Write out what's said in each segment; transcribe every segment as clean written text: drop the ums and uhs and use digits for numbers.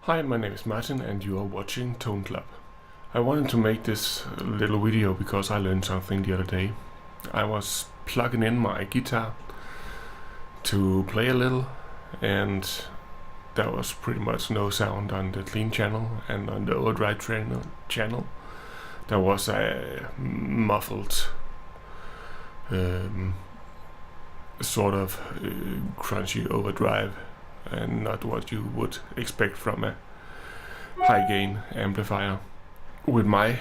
Hi, my name is Martin and you are watching Tone Club. I wanted to make this little video because I learned something the other day. I was plugging in my guitar to play a little and there was pretty much no sound on the clean channel, and on the overdrive channel there was a muffled sort of crunchy overdrive, and not what you would expect from a high gain amplifier. With my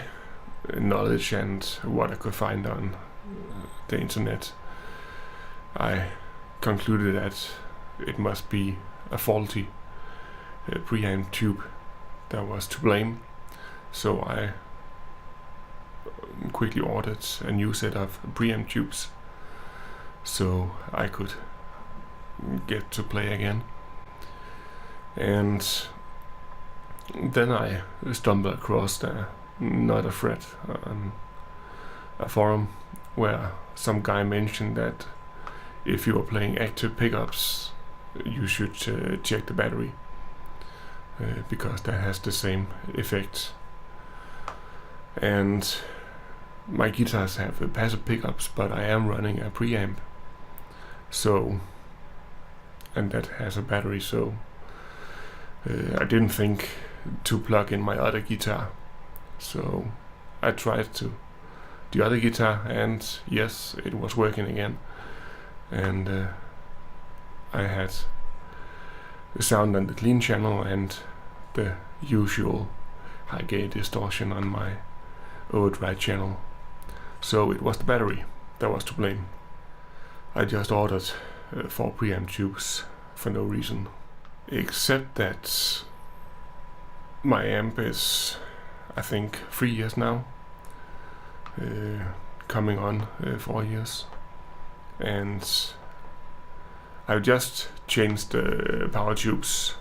knowledge and what I could find on the internet, I concluded that it must be a faulty preamp tube that was to blame. So I quickly ordered a new set of preamp tubes so I could get to play again. And then I stumbled across another thread on a forum where some guy mentioned that if you are playing active pickups, you should check the battery because that has the same effect. And my guitars have passive pickups, but I am running a preamp, so, and that has a battery, so I didn't think to plug in my other guitar. So I tried the other guitar, and yes, it was working again. And I had the sound on the clean channel and the usual high gain distortion on my overdrive channel. So it was the battery that was to blame. I just ordered 4 preamp tubes for no reason, except that my amp is, I think, 3 years now, coming on 4 years, and I've just changed the power tubes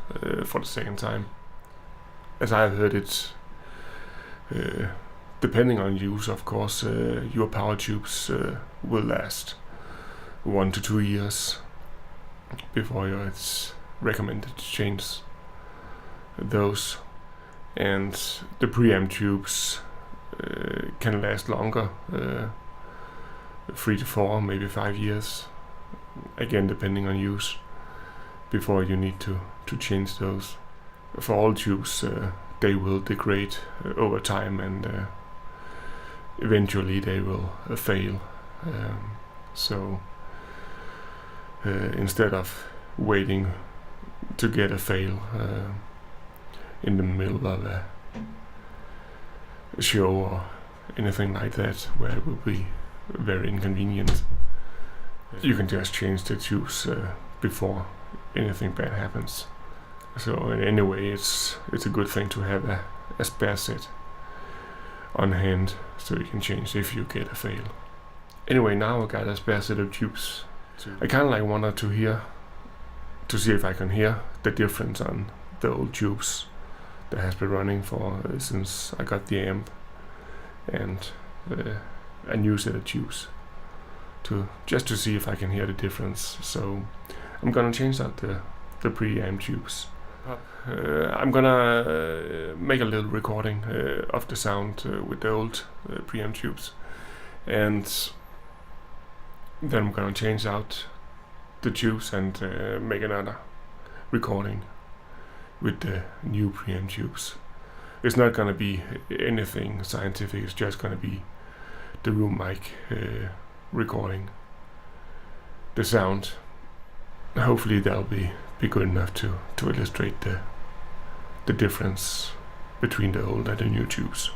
for the second time. As I've heard it, depending on use, of course, your power tubes will last 1 to 2 years before it's recommended to change those. And the preamp tubes can last longer, 3 to 4, maybe 5 years, again depending on use, before you need to change those. For all tubes, they will degrade over time, and eventually they will fail. So instead of waiting to get a fail in the middle of a show or anything like that, where it will be very inconvenient, you can just change the tubes before anything bad happens. So anyway, it's a good thing to have a spare set on hand, so you can change if you get a fail. Anyway, now I got a spare set of tubes. I kind of like wanted to hear, to see if I can hear the difference on the old tubes that has been running for since I got the amp, and a new set of tubes just to see if I can hear the difference. So I'm gonna change out the preamp tubes. I'm gonna make a little recording of the sound with the old preamp tubes, and then I'm gonna change out the tubes and make another recording with the new preamp tubes. It's not gonna be anything scientific, it's just gonna be the room mic recording the sound. Hopefully that'll be good enough to illustrate the difference between the old and the new tubes.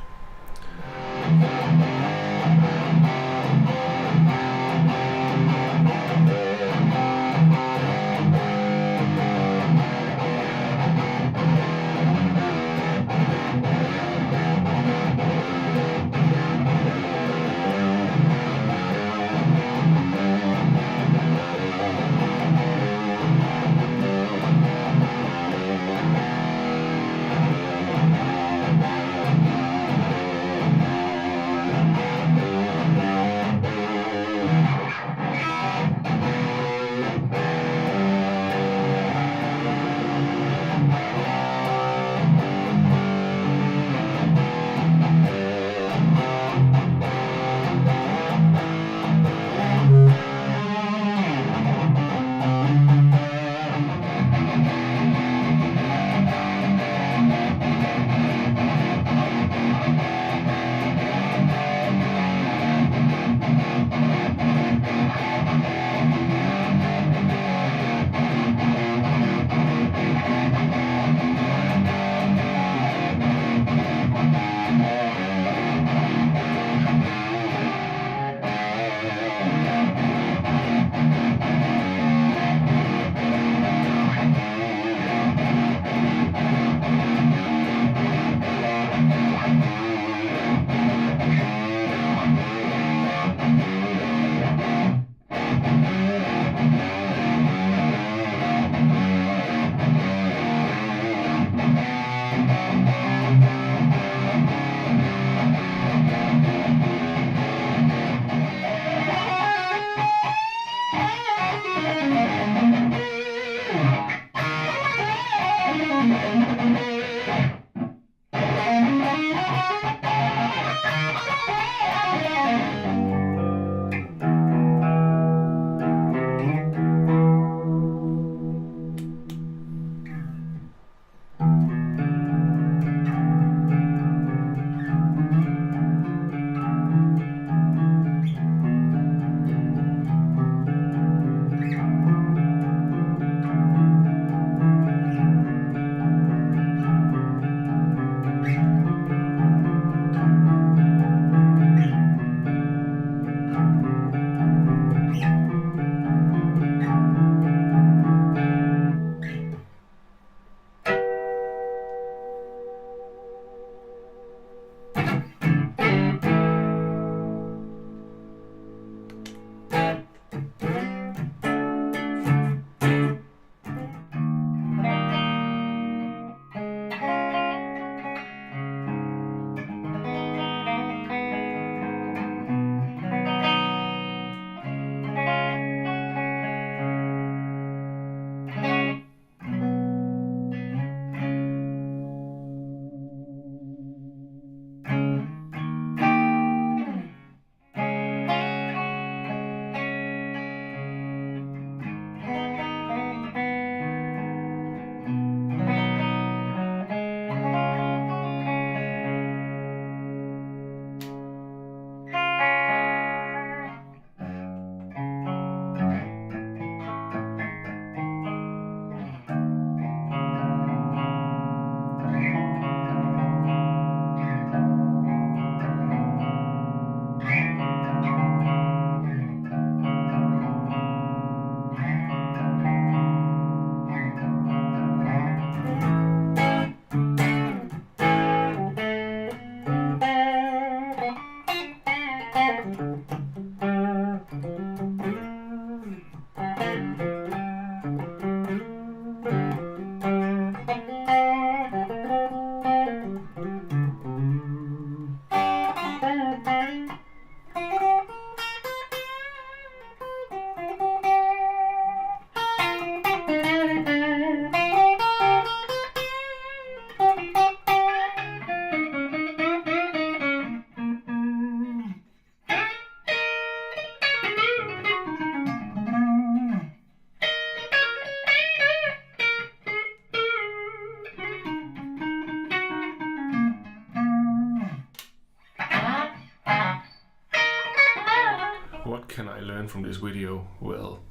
learn from this video? Well,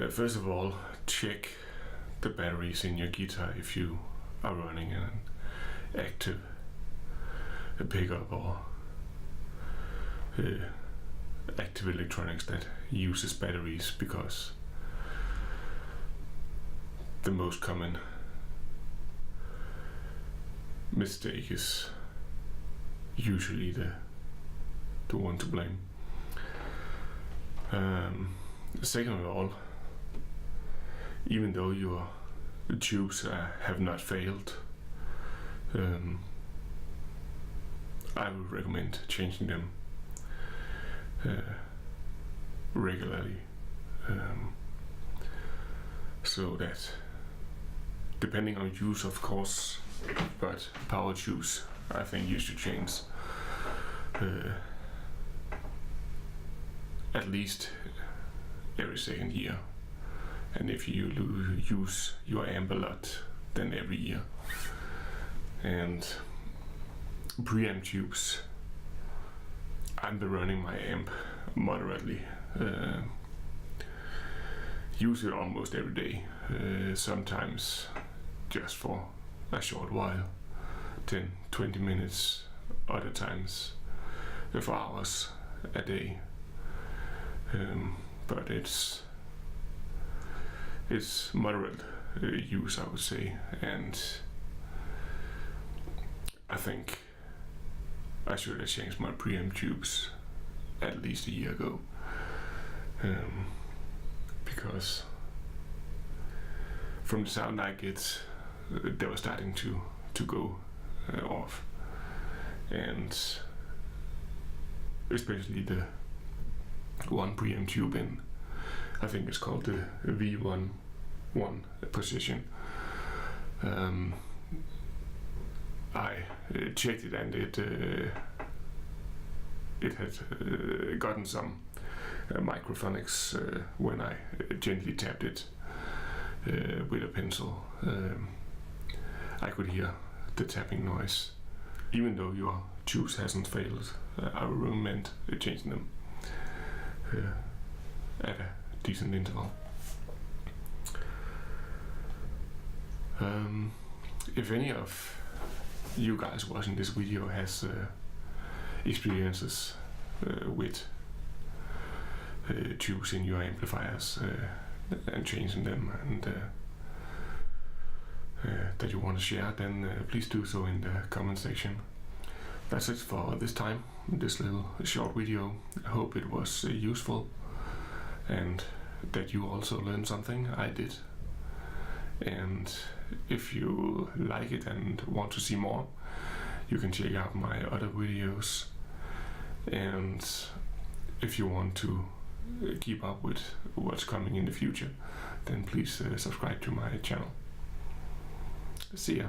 first of all, check the batteries in your guitar if you are running an active pickup or active electronics that uses batteries, because the most common mistake is usually the one to blame. Second of all, even though your tubes have not failed, I would recommend changing them regularly, so that, depending on use of course, but power tubes I think you should change at least every second year, and if you use your amp a lot, then every year. And preamp tubes, I've been running my amp moderately, use it almost every day, sometimes just for a short while, 10-20 minutes, other times for hours a day, but it's moderate use, I would say, and I think I should have changed my preamp tubes at least a year ago, because from the sound I get, they were starting to go off, and especially the one preamp tube in, I think it's called the V1 position. I checked it, and it had gotten some microphonics when I gently tapped it with a pencil. I could hear the tapping noise, even though your tubes hasn't failed. I would recommend changing them at a decent interval. If any of you guys watching this video has experiences with tubes in your amplifiers and changing them, and that you want to share, then please do so in the comment section. That's it for this time, this little short video. I hope it was useful and that you also learned something. I did. And if you like it and want to see more, you can check out my other videos. And if you want to keep up with what's coming in the future, then please subscribe to my channel. See ya.